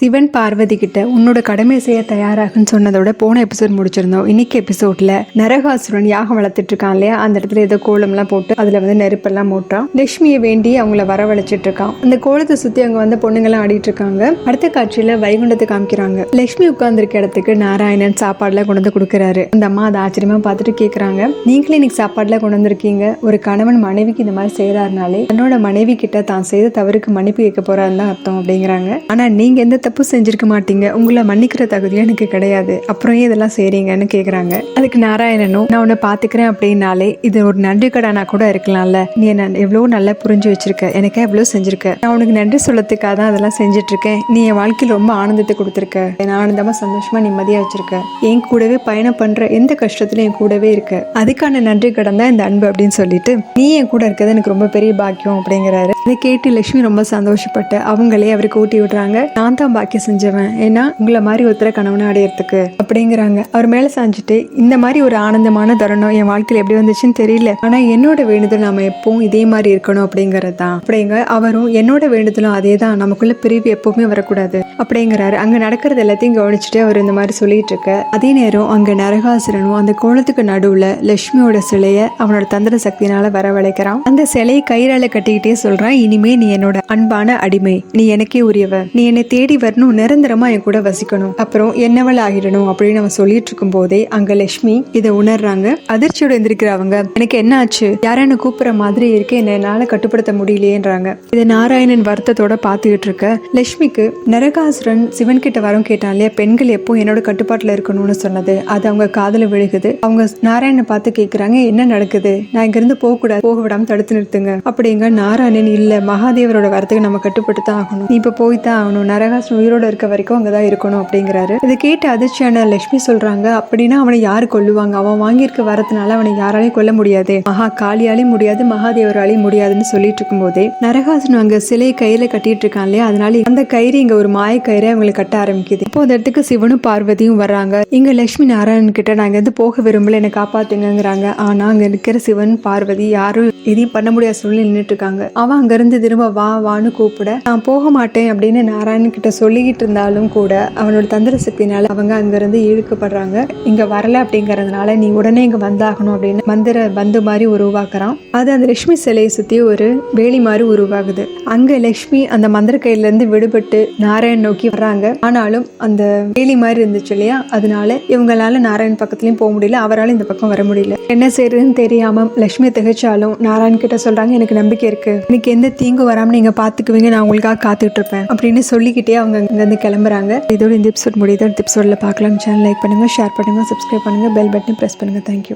சிவன் பார்வதி கிட்ட உன்னோட கடமை செய்ய தயாராகுன்னு சொன்னதோட போன எபிசோட் முடிச்சிருந்தோம். இன்னைக்கு எபிசோட்ல நரகாசுரன் யாகம் வளர்த்துட்டு இருக்கான் இல்லையா, அந்த இடத்துல ஏதோ கோலம்லாம் போட்டு அதுல நெருப்பெல்லாம் மூட்டான். லட்சுமியை வேண்டி அவங்கள வரவழைச்சிட்டு இருக்கான். அந்த கோலத்தை சுத்தி அங்க பொண்ணுங்கெல்லாம் ஆடிட்டு இருக்காங்க. அடுத்த காட்சியில வைகுண்டத்தை காமிக்கிறாங்க. லட்சுமி உட்கார்ந்துருக்க இடத்துக்கு நாராயணன் சாப்பாடுலாம் கொண்டு வந்து கொடுக்கறாரு. அந்த அம்மா அதை ஆச்சரியமா பார்த்துட்டு கேக்குறாங்க, நீங்களே இன்னைக்கு சாப்பாடுலாம் கொண்டு வந்திருக்கீங்க, ஒரு கணவன் மனைவிக்கு இந்த மாதிரி செய்யறாருனாலே தன்னோட மனைவி கிட்ட தான் செய்த தவறுக்கு மன்னிப்பு கேட்க போறாருன்னு தான் அர்த்தம் அப்படிங்கிறாங்க. ஆனா நீங்க எந்த தப்பு செஞ்சிருக்க மாட்டீங்க, உங்களை மன்னிக்கிற தகுதியும் எனக்கு கிடையாது, அப்புறம் ஏன் இதெல்லாம் செய்றீங்கன்னு கேக்குறாங்க. அதுக்கு நாராயணனும், நான் உன்னை பாத்துக்கிறேன் அப்படின்னாலே இது ஒரு நன்றி கடனா கூட இருக்கலாம்ல, நீ என்ன எவ்வளவு நல்லா புரிஞ்சு வச்சிருக்க, எனக்கே எவ்வளவு செஞ்சிருக்க, நான் உனக்கு நன்றி சொல்லத்துக்காக தான் அதெல்லாம் செஞ்சுட்டு இருக்கேன், நீ என் வாழ்க்கையில் ரொம்ப ஆனந்தத்தை கொடுத்துருக்க, என்ன ஆனந்தமா சந்தோஷமா நிம்மதியா வச்சிருக்க, என் கூடவே பயணம் பண்ற எந்த கஷ்டத்திலும் என் கூடவே இருக்க, அதுக்கான நன்றி கடன் தான் இந்த அன்பு அப்படின்னு சொல்லிட்டு நீ என் கூட இருக்கிறது எனக்கு ரொம்ப பெரிய பாக்கியம் அப்படிங்கிறாரு. இதை கேட்டு லட்சுமி ரொம்ப சந்தோஷப்பட்டு அவங்களே அவருக்கு ஊட்டி விடுறாங்க. நான் தான் பாக்கியம் செஞ்சவன், ஏன்னா உங்களை மாதிரி ஒருத்தர கணவனை அடையறதுக்கு அப்படிங்கிறாங்க. அவர் மேல சாஞ்சிட்டு, இந்த மாதிரி ஒரு ஆனந்தமான தருணம் என் வாழ்க்கையில எப்படி வந்துச்சுன்னு தெரியல, ஆனா என்னோட வேண்டுதல் நாம எப்பவும் இதே மாதிரி இருக்கணும் அப்படிங்கறது தான் அப்படிங்க. அவரும் என்னோட வேண்டுதலும் அதே தான், நமக்குள்ள பிரிவு எப்பவுமே வரக்கூடாது அப்படிங்கிறாரு. அங்க நடக்கிறது எல்லாத்தையும் கவனிச்சுட்டு அவர் இந்த மாதிரி சொல்லிட்டு இருக்க அதே நேரம் அங்க நரகாசுரனும் அந்த கோலத்துக்கு நடுவுல லட்சுமியோட சிலைய அவனோட தந்திர சக்தினால வரவழைக்கிறான். அந்த சிலையை கயிறால கட்டிக்கிட்டே சொல்றான், இனிமே நீ என்னோட அன்பான அடிமை, நீ எனக்கே உரியவ, நீ என்னை தேடி வரணும், நிரந்தரமா என் கூட வசிக்கணும், அப்புறம் என்னவள் ஆகிடணும் அப்படின்னு அவன் சொல்லிட்டு இருக்கும் போதே அங்க லட்சுமி இதை உணர்றாங்க. அதிர்ச்சியோட எந்திரிக்கிறவங்க, எனக்கு என்ன ஆச்சு, யாரான கூப்பிடுற மாதிரி இருக்கு, என்னால கட்டுப்படுத்த முடியலையேன்றாங்க. இதை நாராயணன் வருத்தத்தோட பாத்துக்கிட்டு இருக்க லட்சுமிக்கு நரகாசுரன் சிவன் கிட்ட வரும் கேட்டான் இல்லையா, பெண்கள் எப்போ என்னோட கட்டுப்பாட்டுல இருக்கணும்னு சொன்னது, அது அவங்க காதுல விழுகுது. அவங்க நாராயணனை பார்த்து கேக்குறாங்க, என்ன நடக்குது, நான் இங்க இருந்து போக கூடாது, போக விடாம தடுத்து நிறுத்துங்க அப்படிங்க. நாராயணன், இல்ல மகாதேவரோட வரத்துக்கு நம்ம கட்டுப்பட்டு தான் ஆகணும், நீ இப்ப போய்தான் ஆகணும், நரகாசுரன் உயிரோட இருக்க வரைக்கும் அங்கதான் இருக்கணும் அப்படிங்கிறாரு. இதை கேட்டு அதிர்ச்சியான லட்சுமி சொல்றாங்க, அப்படின்னா அவனை யாரு கொல்லுவாங்க, அவன் வாங்கியிருக்க வரதுனால அவனை யாராலையும் கொல்ல முடியாது, மகா காளியாலையும் முடியாது, மகாதேவராலையும் முடியாதுன்னு சொல்லிட்டு இருக்கும் போதே நரகாசுரன் அங்க சிலையை கையில கட்டிட்டு இருக்கான் இல்லையா, அதனால அந்த கயிறு இங்க ஒரு மாய கயிறை அவங்களுக்கு கட்ட ஆரம்பிக்குது. இப்போ அந்த இடத்துக்கு சிவனும் பார்வதியும் வர்றாங்க. இங்க லட்சுமி நாராயணன் கிட்ட, நான் இருந்து போக விரும்பல, என்னை காப்பாத்துங்கிறாங்க. ஆனா அங்க இருக்கிற சிவன் பார்வதி யாரும் எதையும் பண்ண முடியாத சூழ்நிலை நின்றுட்டு இருக்காங்க. அவன் அங்க இருந்து திரும்ப வா வான்னு கூப்பிட, நான் போக மாட்டேன் அப்படின்னு நாராயணன் கிட்ட சொல்லிக்கிட்டு இருந்தாலும் கூட அவனோட தந்திர சக்தினால அவங்க அங்க இருந்து இழுக்கப்படுறாங்க. இங்க வரல அப்படிங்கறதுனால நீ உடனே இங்க வந்தாகணும் அப்படின்னு மந்திர பந்து மாதிரி உருவாக்குறான். அது அந்த லட்சுமி சிலையை சுத்தி ஒரு வேலி மாதிரி உருவாகுது. அங்க லட்சுமி அந்த மந்திர கையில இருந்து விடுபட்டு நாராயணன் நோக்கி வர்றாங்க. ஆனாலும் அந்த வேலி மாதிரி இருந்துச்சு இல்லையா, அதனால இவங்களால நாராயணன் பக்கத்துலயும் போக முடியல, அவரால் இந்த பக்கம் வர முடியல. என்ன செய்யறதுன்னு தெரியாம லட்சுமி திகைச்சாலும் நாராயணன் கிட்ட சொல்றாங்க, எனக்கு நம்பிக்கை இருக்கு, எனக்கு எந்த தீங்கு வராம நீங்க பாத்துக்குவீங்க, நான் உங்களுக்காக காத்துட்டு இருப்பேன் அப்படின்னு சொல்லிக்கிட்டே அவங்க இங்கிருந்து கிளம்புறாங்க. இதோட இந்த எபிசோட் முடியுது. அடுத்த எபிசோட்ல பார்க்கலாம். சேனல் லைக் பண்ணுங்க, ஷேர் பண்ணுங்க, சப்ஸ்கிரைப் பண்ணுங்க, பெல் பட்டன் பிரஸ் பண்ணுங்க. தேங்க்யூ.